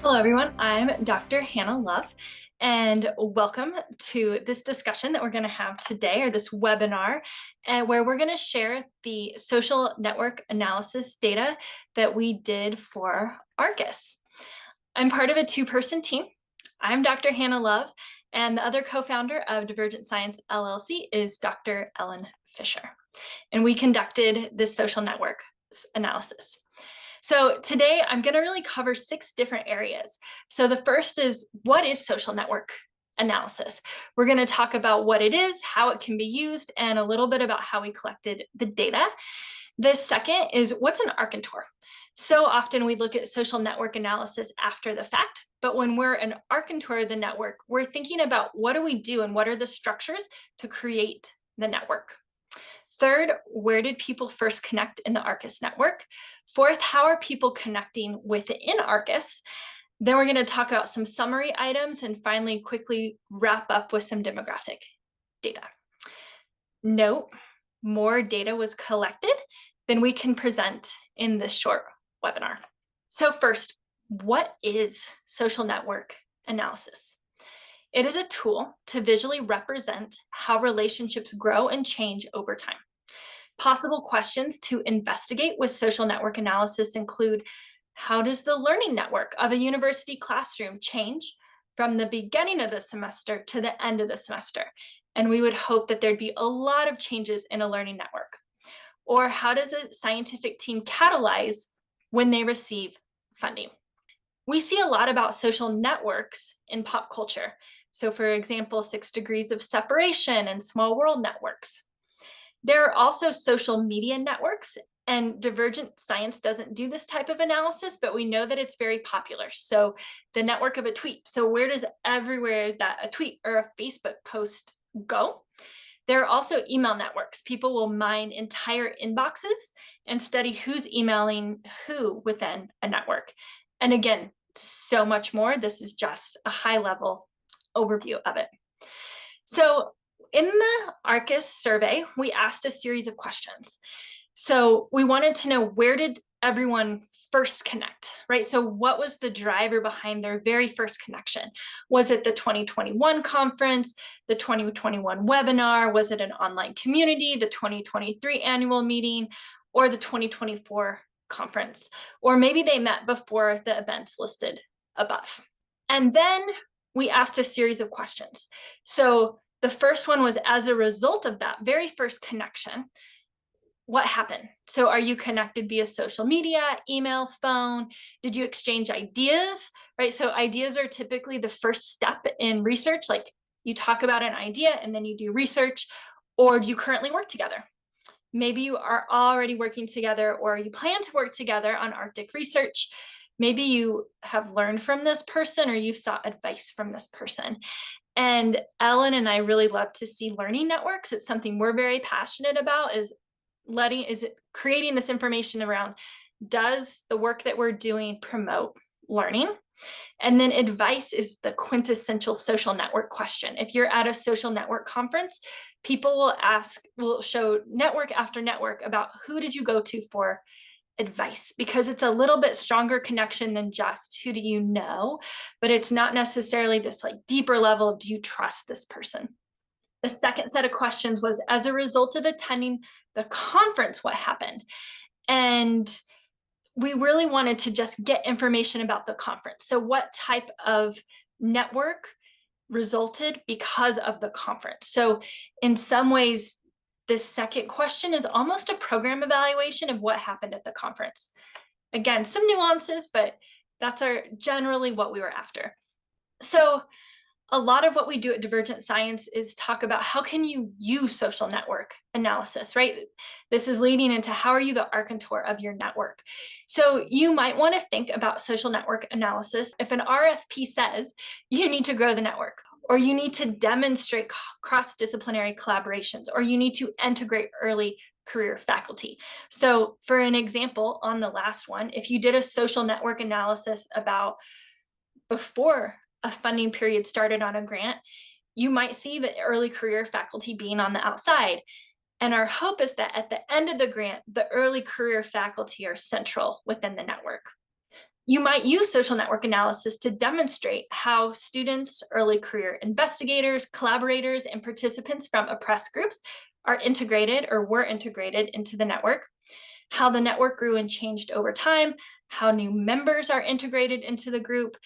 Hello, everyone. I'm Dr. Hannah Love, and welcome to this discussion that we're going to have today, or this webinar, where we're going to share the social network analysis data that we did for ARCUS. I'm part of a two-person team. I'm Dr. Hannah Love, and the other co-founder of Divergent Science LLC is Dr. Ellen Fisher. And we conducted this social network analysis. So today I'm going to really cover 6 different areas. So the first is, what is social network analysis? We're going to talk about what it is, how it can be used, and a little bit about how we collected the data. The second is, what's an ARCUS? So often we look at social network analysis after the fact, but when we're an ARCUS of the network, we're thinking about what do we do and what are the structures to create the network. Third, where did people first connect in the ARCUS network? Fourth, how are people connecting within ARCUS? Then we're going to talk about some summary items and finally quickly wrap up with some demographic data. Note, more data was collected than we can present in this short webinar. So first, what is social network analysis? It is a tool to visually represent how relationships grow and change over time. Possible questions to investigate with social network analysis include, how does the learning network of a university classroom change from the beginning of the semester to the end of the semester? And we would hope that there'd be a lot of changes in a learning network. Or how does a scientific team catalyze when they receive funding? We see a lot about social networks in pop culture. So for example, 6 Degrees of Separation and Small World networks. There are also social media networks, and Divergent Science doesn't do this type of analysis, but we know that it's very popular. So the network of a tweet. So where does everywhere that a tweet or a Facebook post go? There are also email networks. People will mine entire inboxes and study who's emailing who within a network. And again, so much more. This is just a high-level overview of it. So in the ARCUS survey, we asked a series of questions. So we wanted to know, where did everyone first connect, right? So what was the driver behind their very first connection? Was it the 2021 conference, the 2021 webinar? Was it an online community, the 2023 annual meeting, or the 2024 conference? Or maybe they met before the events listed above. And then we asked a series of questions. So the first one was, as a result of that very first connection, what happened? So are you connected via social media, email, phone? Did you exchange ideas, right? So ideas are typically the first step in research. Like, you talk about an idea and then you do research. Or do you currently work together? Maybe you are already working together, or you plan to work together on Arctic research. Maybe you have learned from this person, or you sought advice from this person. And Ellen and I really love to see learning networks. It's something we're very passionate about, is creating this information around, does the work that we're doing promote learning? And then advice is the quintessential social network question. If you're at a social network conference, people will show network after network about, who did you go to for advice? Because it's a little bit stronger connection than just who do you know, but it's not necessarily this like deeper level of, do you trust this person? The second set of questions was, as a result of attending the conference, what happened? And we really wanted to just get information about the conference. So what type of network resulted because of the conference? So in some ways, this second question is almost a program evaluation of what happened at the conference. Again, some nuances, but that's generally what we were after. So a lot of what we do at Divergent Science is talk about, how can you use social network analysis, right? This is leading into, how are you the architect of your network? So you might want to think about social network analysis. If an RFP says you need to grow the network, or you need to demonstrate cross-disciplinary collaborations, or you need to integrate early career faculty. So for an example, on the last one, if you did a social network analysis about before a funding period started on a grant, you might see the early career faculty being on the outside. And our hope is that at the end of the grant, the early career faculty are central within the network. You might use social network analysis to demonstrate how students, early career investigators, collaborators, and participants from oppressed groups are integrated or were integrated into the network, how the network grew and changed over time, how new members are integrated into the group,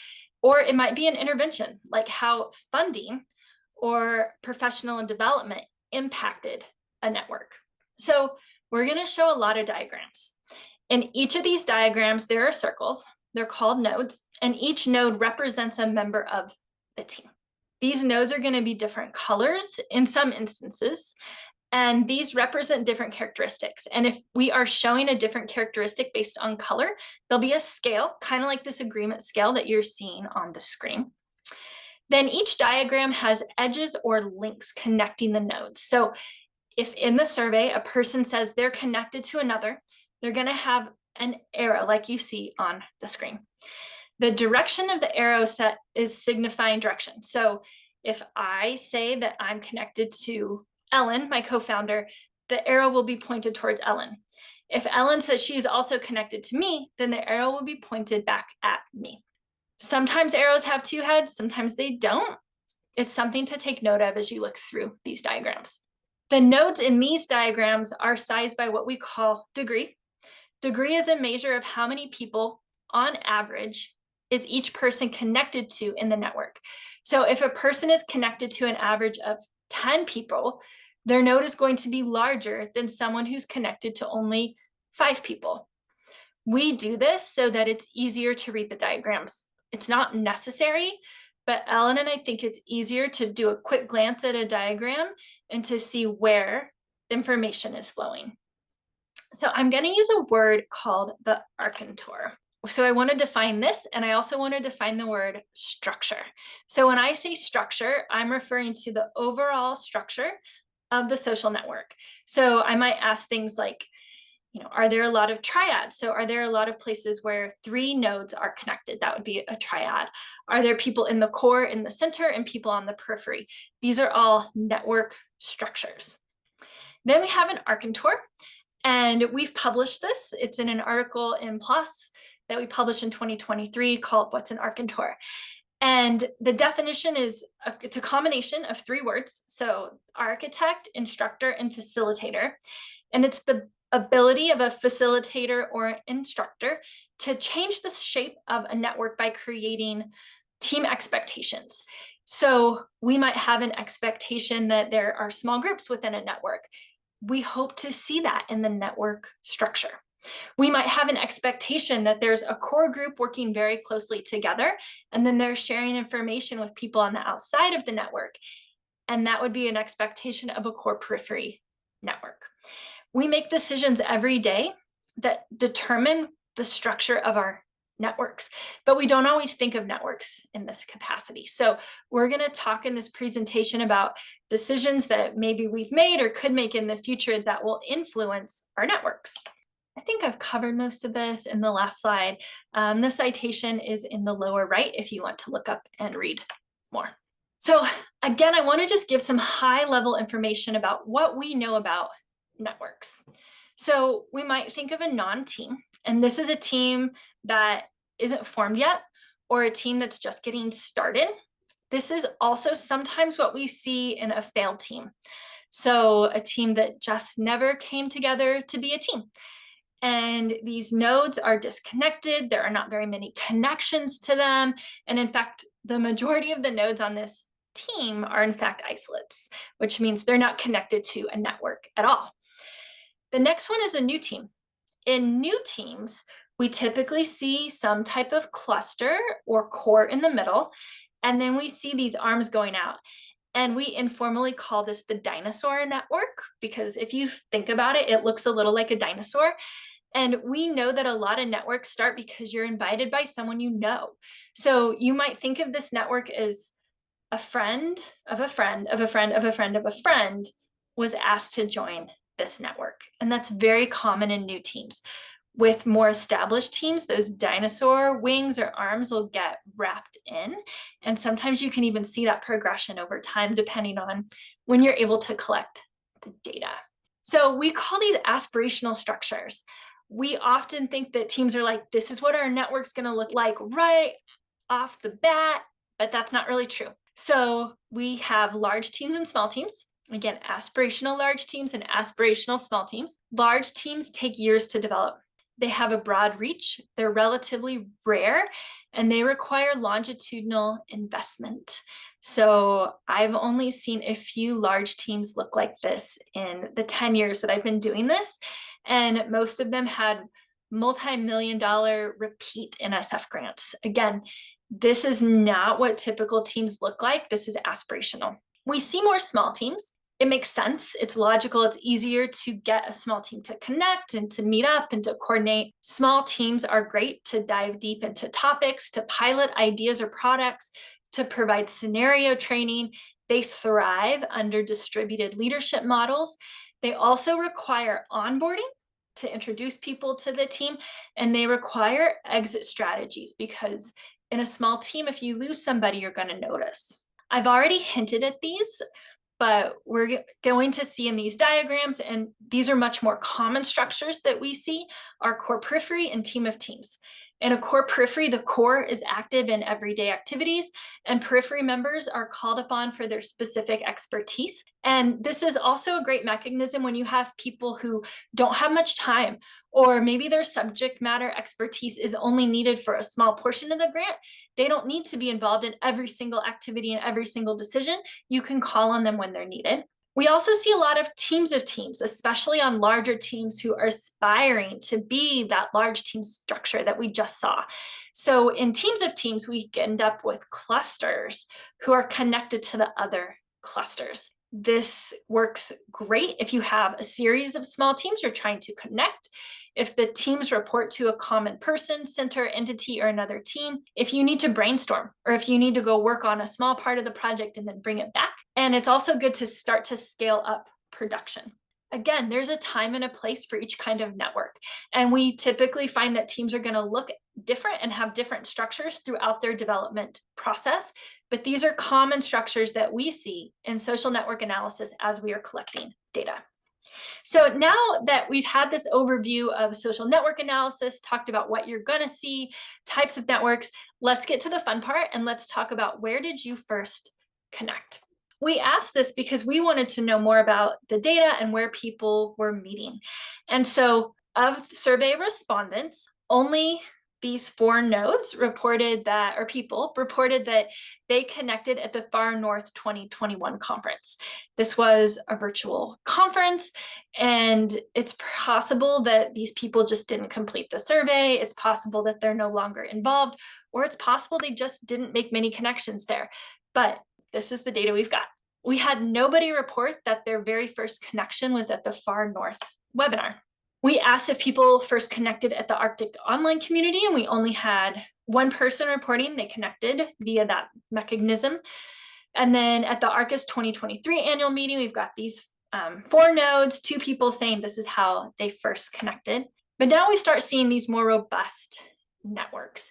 or it might be an intervention, like how funding or professional development impacted a network. So we're going to show a lot of diagrams. In each of these diagrams, there are circles. They're called nodes, and each node represents a member of the team. These nodes are going to be different colors in some instances, and these represent different characteristics. And if we are showing a different characteristic based on color, there'll be a scale, kind of like this agreement scale that you're seeing on the screen. Then each diagram has edges or links connecting the nodes. So if in the survey, a person says they're connected to another, they're going to have an arrow like you see on the screen. The direction of the arrow set is signifying direction. So if I say that I'm connected to Ellen, my co-founder, the arrow will be pointed towards Ellen. If Ellen says she's also connected to me, then the arrow will be pointed back at me. Sometimes arrows have two heads, sometimes they don't. It's something to take note of as you look through these diagrams. The nodes in these diagrams are sized by what we call degree. Degree is a measure of how many people, on average, is each person connected to in the network. So if a person is connected to an average of 10 people, their node is going to be larger than someone who's connected to only 5 people. We do this so that it's easier to read the diagrams. It's not necessary, but Ellen and I think it's easier to do a quick glance at a diagram and to see where information is flowing. So I'm going to use a word called the ARCUS. So I want to define this, and I also want to define the word structure. So when I say structure, I'm referring to the overall structure of the social network. So I might ask things like, are there a lot of triads? So are there a lot of places where 3 nodes are connected? That would be a triad. Are there people in the core, in the center, and people on the periphery? These are all network structures. Then we have an ARCUS, and we've published this. It's in an article in PLOS that we published in 2023 called What's an ARCUS? And the definition is, it's a combination of 3 words. So architect, instructor, and facilitator. And it's the ability of a facilitator or instructor to change the shape of a network by creating team expectations. So we might have an expectation that there are small groups within a network. We hope to see that in the network structure. We might have an expectation that there's a core group working very closely together, and then they're sharing information with people on the outside of the network. And that would be an expectation of a core periphery network. We make decisions every day that determine the structure of our networks, but we don't always think of networks in this capacity. So we're going to talk in this presentation about decisions that maybe we've made or could make in the future that will influence our networks. I think I've covered most of this in the last slide. The citation is in the lower right if you want to look up and read more. So again, I want to just give some high-level information about what we know about networks. So we might think of a non-team, and this is a team that isn't formed yet, or a team that's just getting started. This is also sometimes what we see in a failed team. So a team that just never came together to be a team. And these nodes are disconnected. There are not very many connections to them. And in fact, the majority of the nodes on this team are in fact isolates, which means they're not connected to a network at all. The next one is a new team. In new teams, we typically see some type of cluster or core in the middle, and then we see these arms going out. And we informally call this the dinosaur network, because if you think about it, it looks a little like a dinosaur. And we know that a lot of networks start because you're invited by someone you know. So you might think of this network as a friend of a friend of a friend of a friend of a friend was asked to join this network. And that's very common in new teams. With more established teams, those dinosaur wings or arms will get wrapped in. And sometimes you can even see that progression over time, depending on when you're able to collect the data. So we call these aspirational structures. We often think that teams are like, this is what our network's going to look like right off the bat, but that's not really true. So we have large teams and small teams. Again, aspirational large teams and aspirational small teams. Large teams take years to develop. They have a broad reach, they're relatively rare, and they require longitudinal investment. So I've only seen a few large teams look like this in the 10 years that I've been doing this, and most of them had multi-million-dollar repeat NSF grants. Again, this is not what typical teams look like. This is aspirational. We see more small teams. It makes sense. It's logical. It's easier to get a small team to connect and to meet up and to coordinate. Small teams are great to dive deep into topics, to pilot ideas or products, to provide scenario training. They thrive under distributed leadership models. They also require onboarding to introduce people to the team, and they require exit strategies because in a small team, if you lose somebody, you're going to notice. I've already hinted at these, but we're going to see in these diagrams, and these are much more common structures that we see, are core periphery and team of teams. In a core periphery, the core is active in everyday activities, and periphery members are called upon for their specific expertise. And this is also a great mechanism when you have people who don't have much time, or maybe their subject matter expertise is only needed for a small portion of the grant. They don't need to be involved in every single activity and every single decision. You can call on them when they're needed. We also see a lot of teams, especially on larger teams who are aspiring to be that large team structure that we just saw. So in teams of teams, we end up with clusters who are connected to the other clusters. This works great if you have a series of small teams you're trying to connect, if the teams report to a common person, center, entity, or another team, if you need to brainstorm, or if you need to go work on a small part of the project and then bring it back. And it's also good to start to scale up production. Again, there's a time and a place for each kind of network. And we typically find that teams are going to look different and have different structures throughout their development process. But these are common structures that we see in social network analysis as we are collecting data. So now that we've had this overview of social network analysis, talked about what you're going to see, types of networks, let's get to the fun part and let's talk about where did you first connect? We asked this because we wanted to know more about the data and where people were meeting. And so of survey respondents, only these 4 nodes reported that, or people reported that they connected at the Far North 2021 conference. This was a virtual conference, and it's possible that these people just didn't complete the survey. It's possible that they're no longer involved, or it's possible they just didn't make many connections there. But this is the data we've got. We had nobody report that their very first connection was at the Far North webinar. We asked if people first connected at the Arctic online community, and we only had 1 person reporting they connected via that mechanism. And then at the ARCUS 2023 annual meeting, we've got these 4 nodes, 2 people saying this is how they first connected. But now we start seeing these more robust networks.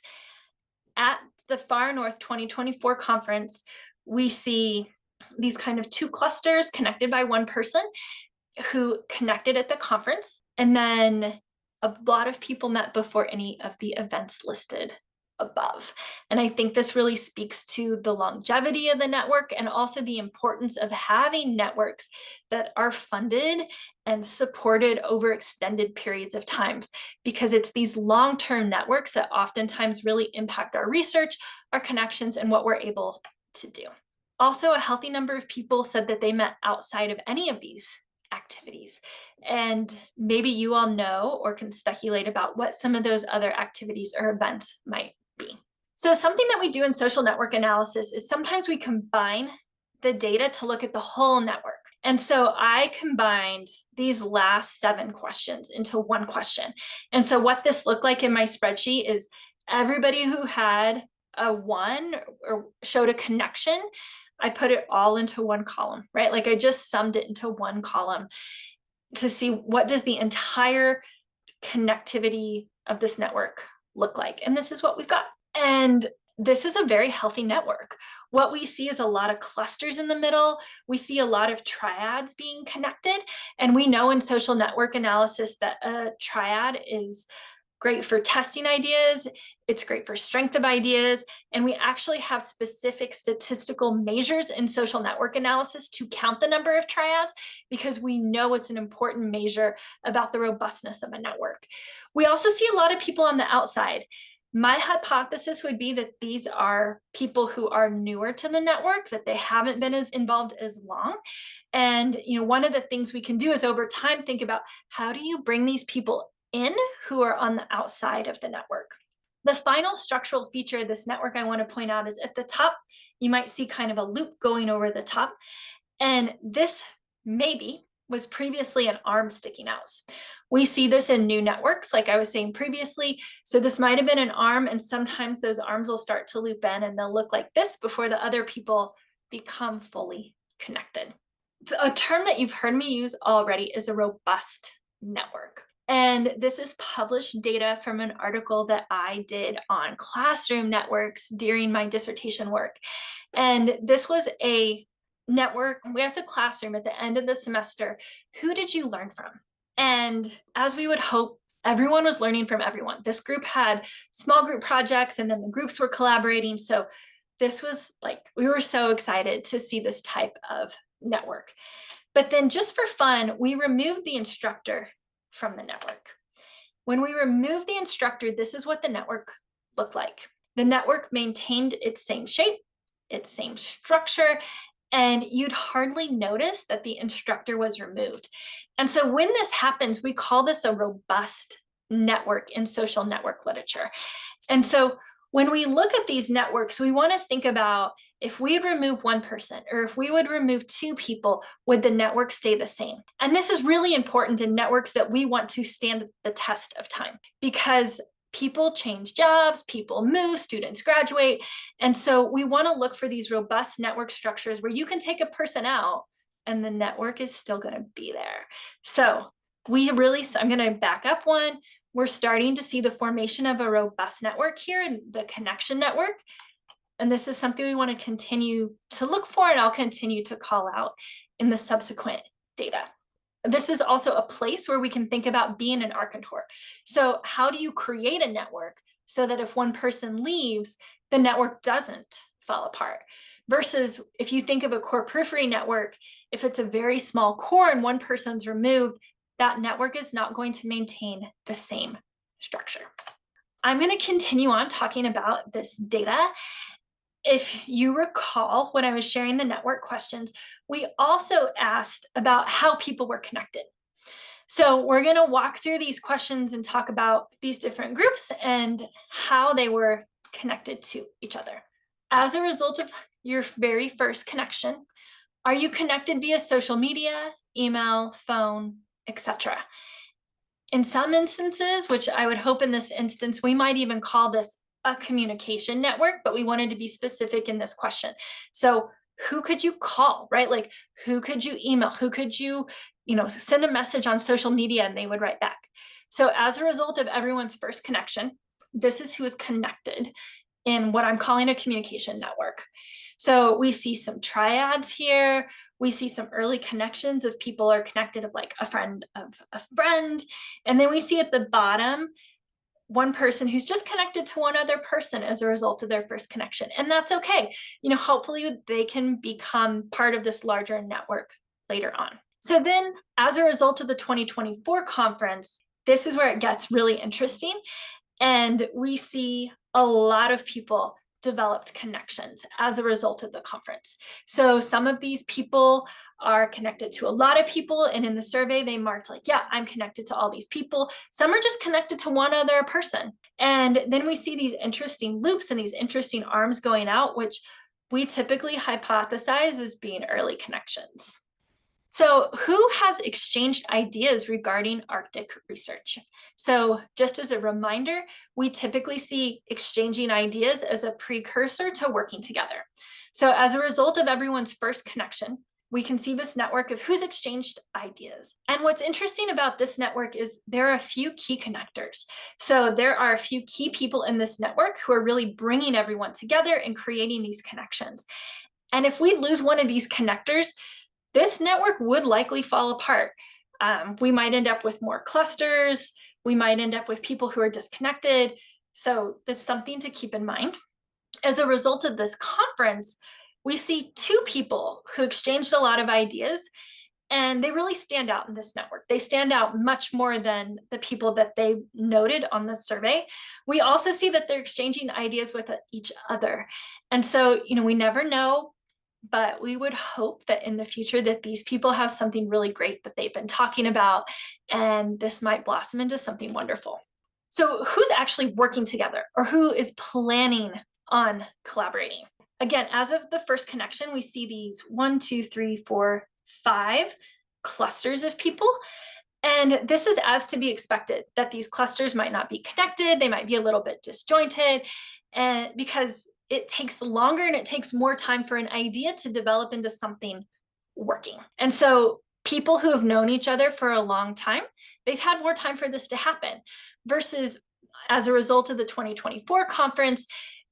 At the Far North 2024 conference, we see these kind of 2 clusters connected by 1 person who connected at the conference, and then a lot of people met before any of the events listed above. And I think this really speaks to the longevity of the network and also the importance of having networks that are funded and supported over extended periods of time, because it's these long-term networks that oftentimes really impact our research, our connections, and what we're able to do. Also, a healthy number of people said that they met outside of any of these activities. And maybe you all know or can speculate about what some of those other activities or events might be. So something that we do in social network analysis is sometimes we combine the data to look at the whole network. And so I combined these last 7 questions into 1 question. And so what this looked like in my spreadsheet is everybody who had a 1 or showed a connection, I put it all into 1 column, right? Like I just summed it into 1 column to see what does the entire connectivity of this network look like. And this is what we've got. And this is a very healthy network. What we see is a lot of clusters in the middle. We see a lot of triads being connected. And we know in social network analysis that a triad is great for testing ideas, it's great for strength of ideas, and we actually have specific statistical measures in social network analysis to count the number of triads because we know it's an important measure about the robustness of a network. We also see a lot of people on the outside. My hypothesis would be that these are people who are newer to the network, that they haven't been as involved as long. And one of the things we can do is over time think about how do you bring these people in who are on the outside of the network. The final structural feature of this network I want to point out is at the top, you might see kind of a loop going over the top. And this maybe was previously an arm sticking out. We see this in new networks, like I was saying previously. So this might have been an arm, and sometimes those arms will start to loop in and they'll look like this before the other people become fully connected. A term that you've heard me use already is a robust network. And this is published data from an article that I did on classroom networks during my dissertation work. And this was a network. We asked a classroom at the end of the semester, who did you learn from? And as we would hope, everyone was learning from everyone. This group had small group projects, and then the groups were collaborating. So this was like, we were so excited to see this type of network. But then just for fun, we removed the instructor from the network. When we removed the instructor, this is what the network looked like. The network maintained its same shape, its same structure, and you'd hardly notice that the instructor was removed. And so when this happens, we call this a robust network in social network literature. And so when we look at these networks, we want to think about if we would remove one person or if we would remove two people, would the network stay the same? And this is really important in networks that we want to stand the test of time because people change jobs, people move, students graduate. And so we want to look for these robust network structures where you can take a person out and the network is still going to be there. So I'm going to back up one. We're starting to see the formation of a robust network here in the connection network. And this is something we want to continue to look for, and I'll continue to call out in the subsequent data. This is also a place where we can think about being an ARCUS. So how do you create a network so that if one person leaves, the network doesn't fall apart? Versus if you think of a core periphery network, if it's a very small core and one person's removed, that network is not going to maintain the same structure. I'm going to continue on talking about this data. If you recall, when I was sharing the network questions, we also asked about how people were connected. So we're going to walk through these questions and talk about these different groups and how they were connected to each other. As a result of your very first connection, are you connected via social media, email, phone, etc.? In some instances, which I would hope in this instance, we might even call this a communication network, but we wanted to be specific in this question. So who could you call, right? Like who could you email? Who could you send a message on social media and they would write back? So as a result of everyone's first connection, this is who is connected in what I'm calling a communication network. So we see some triads here. We see some early connections of people are connected of like a friend of a friend. And then we see at the bottom, one person who's just connected to one other person as a result of their first connection. And that's okay. Hopefully they can become part of this larger network later on. So then as a result of the 2024 conference, this is where it gets really interesting. And we see a lot of people developed connections as a result of the conference. So some of these people are connected to a lot of people, and in the survey they marked like, yeah, I'm connected to all these people. Some are just connected to one other person. And then we see these interesting loops and these interesting arms going out, which we typically hypothesize as being early connections. So who has exchanged ideas regarding Arctic research? So just as a reminder, we typically see exchanging ideas as a precursor to working together. So as a result of everyone's first connection, we can see this network of who's exchanged ideas. And what's interesting about this network is there are a few key connectors. So there are a few key people in this network who are really bringing everyone together and creating these connections. And if we lose one of these connectors, this network would likely fall apart. We might end up with more clusters. We might end up with people who are disconnected. So that's something to keep in mind. As a result of this conference, we see two people who exchanged a lot of ideas, and they really stand out in this network. They stand out much more than the people that they noted on the survey. We also see that they're exchanging ideas with each other. And so, we never know, but we would hope that in the future that these people have something really great that they've been talking about, and this might blossom into something wonderful. So who's actually working together, or who is planning on collaborating? Again, as of the first connection, we see these 1, 2, 3, 4, 5 clusters of people. And this is as to be expected, that these clusters might not be connected, they might be a little bit disjointed, and because it takes longer and it takes more time for an idea to develop into something working. And so people who have known each other for a long time, they've had more time for this to happen, versus as a result of the 2024 conference,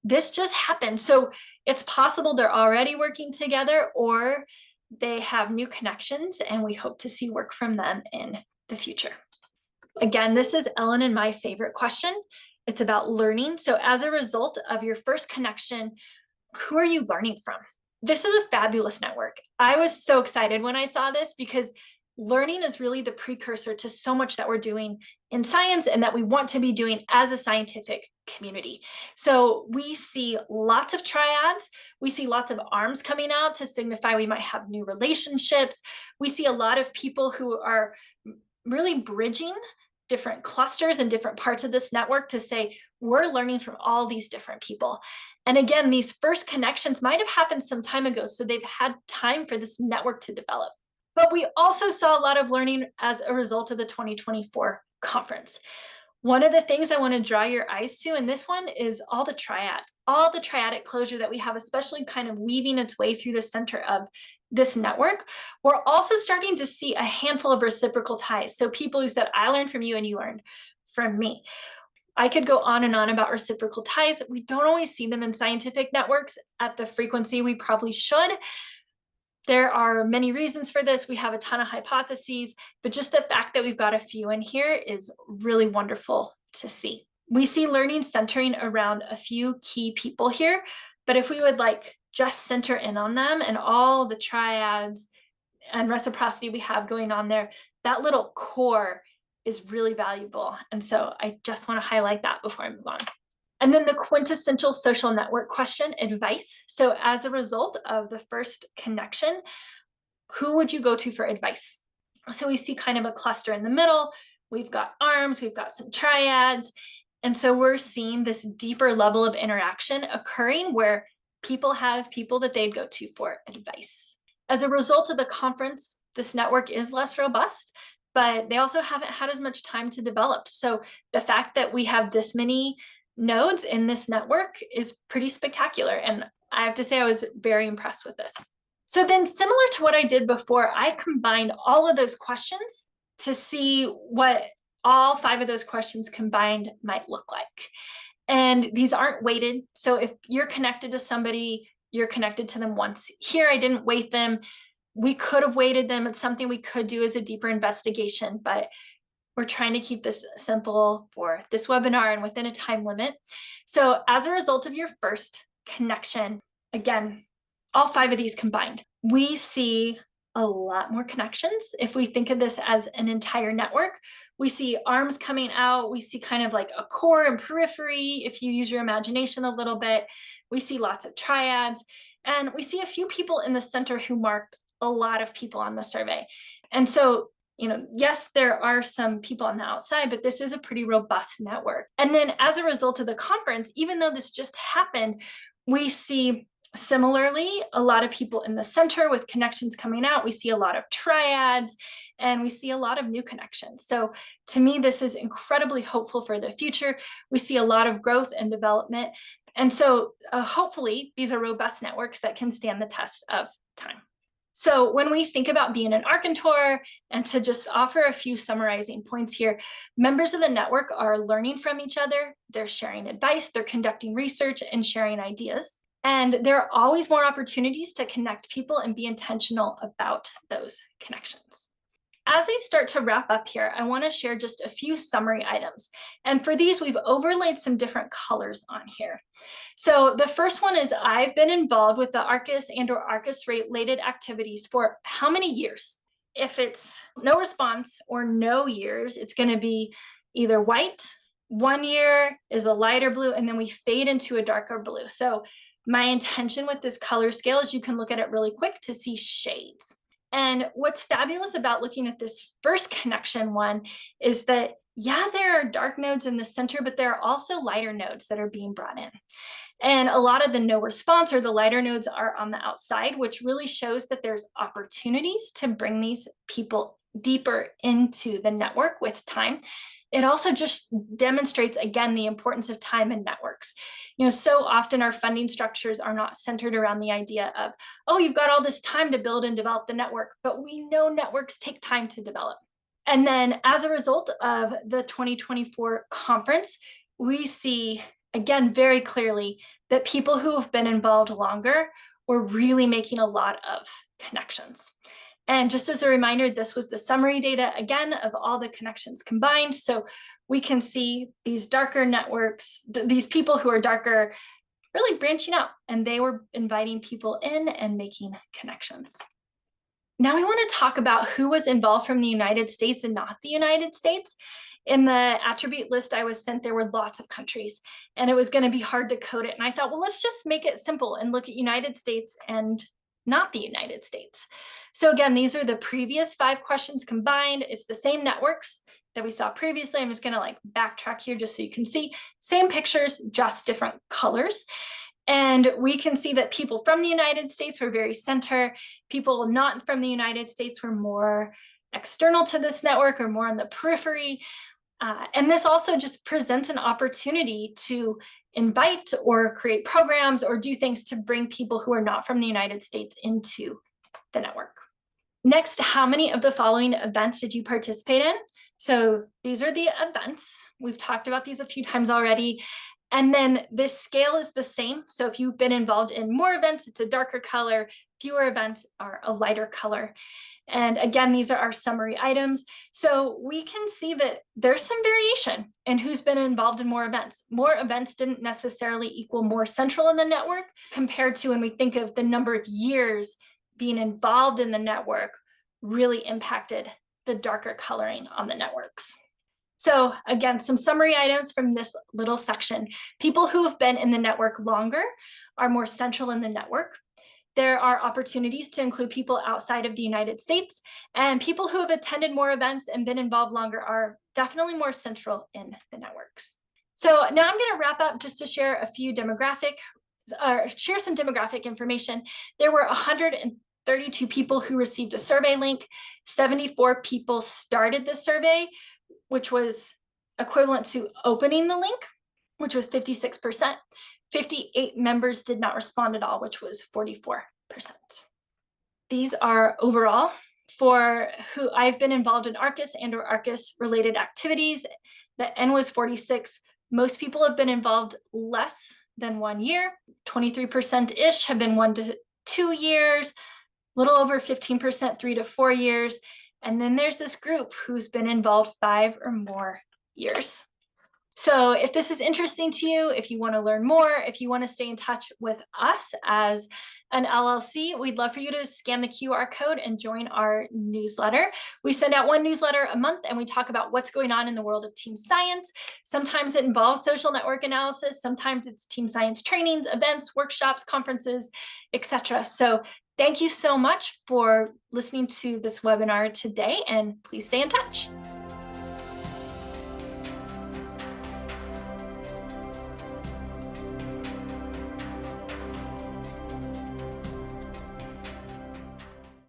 this just happened. So it's possible they're already working together, or they have new connections, and we hope to see work from them in the future. Again, this is Ellen and my favorite question. It's about learning. So as a result of your first connection, who are you learning from? This is a fabulous network. I was so excited when I saw this, because learning is really the precursor to so much that we're doing in science and that we want to be doing as a scientific community. So we see lots of triads. We see lots of arms coming out to signify we might have new relationships. We see a lot of people who are really bridging different clusters and different parts of this network to say, we're learning from all these different people. And again, these first connections might have happened some time ago, so they've had time for this network to develop. But we also saw a lot of learning as a result of the 2024 conference. One of the things I want to draw your eyes to in this one is all the triadic closure that we have, especially kind of weaving its way through the center of this network. We're also starting to see a handful of reciprocal ties. So people who said, I learned from you and you learned from me. I could go on and on about reciprocal ties. We don't always see them in scientific networks at the frequency we probably should. There are many reasons for this. We have a ton of hypotheses, but just the fact that we've got a few in here is really wonderful to see. We see learning centering around a few key people here, but if we would just center in on them and all the triads and reciprocity we have going on there, that little core is really valuable. And so I just want to highlight that before I move on. And then the quintessential social network question, advice. So as a result of the first connection, who would you go to for advice? So we see kind of a cluster in the middle. We've got arms, we've got some triads. And so we're seeing this deeper level of interaction occurring where people have people that they'd go to for advice. As a result of the conference, this network is less robust, but they also haven't had as much time to develop. So the fact that we have this many nodes in this network is pretty spectacular. And I have to say, I was very impressed with this. So then, similar to what I did before, I combined all of those questions to see what all 5 of those questions combined might look like. And these aren't weighted. So if you're connected to somebody, you're connected to them once. Here, I didn't weight them. We could have weighted them. It's something we could do as a deeper investigation, but we're trying to keep this simple for this webinar and within a time limit. So as a result of your first connection, again, all 5 of these combined, we see a lot more connections. If we think of this as an entire network, we see arms coming out. We see kind of like a core and periphery. If you use your imagination a little bit, we see lots of triads, and we see a few people in the center who marked a lot of people on the survey. And so, yes, there are some people on the outside, but this is a pretty robust network. And then as a result of the conference, even though this just happened, we see similarly a lot of people in the center with connections coming out. We see a lot of triads, and we see a lot of new connections. So to me, this is incredibly hopeful for the future. We see a lot of growth and development. And so hopefully these are robust networks that can stand the test of time. So when we think about being an Arcantor, and to just offer a few summarizing points here, members of the network are learning from each other, they're sharing advice, they're conducting research and sharing ideas. And there are always more opportunities to connect people and be intentional about those connections. As I start to wrap up here, I want to share just a few summary items. And for these, we've overlaid some different colors on here. So the first one is I've been involved with the ARCUS and/or ARCUS-related activities for how many years? If it's no response or no years, it's going to be either white, 1 year is a lighter blue, and then we fade into a darker blue. So my intention with this color scale is you can look at it really quick to see shades. And what's fabulous about looking at this first connection one is that, yeah, there are dark nodes in the center, but there are also lighter nodes that are being brought in. And a lot of the no response or the lighter nodes are on the outside, which really shows that there's opportunities to bring these people deeper into the network with time. It also just demonstrates, again, the importance of time in networks. So often our funding structures are not centered around the idea of, oh, you've got all this time to build and develop the network, but we know networks take time to develop. And then as a result of the 2024 conference, we see, again, very clearly that people who have been involved longer were really making a lot of connections. And just as a reminder, this was the summary data, again, of all the connections combined. So we can see these darker networks, these people who are darker, really branching out, and they were inviting people in and making connections. Now we want to talk about who was involved from the United States and not the United States. In the attribute list I was sent, there were lots of countries, and it was going to be hard to code it. And I thought, well, let's just make it simple and look at United States and not the United States. So again, these are the previous 5 questions combined. It's the same networks that we saw previously. I'm just going to backtrack here just so you can see. Same pictures, just different colors. And we can see that people from the United States were very center. People not from the United States were more external to this network or more on the periphery. And this also just presents an opportunity to invite or create programs or do things to bring people who are not from the United States into the network. Next, how many of the following events did you participate in? So these are the events. We've talked about these a few times already. And then this scale is the same. So if you've been involved in more events, it's a darker color. Fewer events are a lighter color. And again, these are our summary items. So we can see that there's some variation in who's been involved in more events. More events didn't necessarily equal more central in the network compared to when we think of the number of years being involved in the network really impacted the darker coloring on the networks. So again, some summary items from this little section. People who have been in the network longer are more central in the network. There are opportunities to include people outside of the United States, and people who have attended more events and been involved longer are definitely more central in the networks. So now I'm going to wrap up just to share a few share some demographic information. There were 132 people who received a survey link. 74 people started the survey, which was equivalent to opening the link, which was 56%. 58 members did not respond at all, which was 44%. These are overall for who I've been involved in ARCUS and/or ARCUS-related activities. The N was 46. Most people have been involved less than 1 year. 23%-ish have been 1 to 2 years. A little over 15%, 3 to 4 years. And then there's this group who's been involved 5 or more years. So if this is interesting to you, if you want to learn more, if you want to stay in touch with us as an LLC, we'd love for you to scan the QR code and join our newsletter. We send out 1 newsletter a month and we talk about what's going on in the world of team science. Sometimes it involves social network analysis. Sometimes it's team science trainings, events, workshops, conferences, etc. So thank you so much for listening to this webinar today, and please stay in touch.